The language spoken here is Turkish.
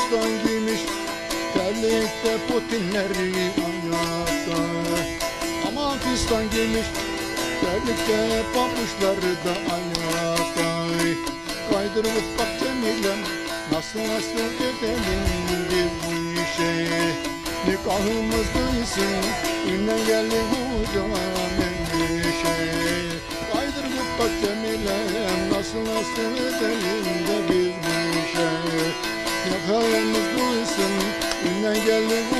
fistan giymiş, terlikte potinleri ayakta. Aman fistan giymiş, terlikte papuçları da ayakta. Kaydırıp bak Cemilem, nasıl edelim biz bu işe. Nikahımız kıysın, günden geldi hocam endişe. Kaydırıp bak Cemilem, nasıl edelim de biz bu işe. Nikahımız kıysın, günden geldi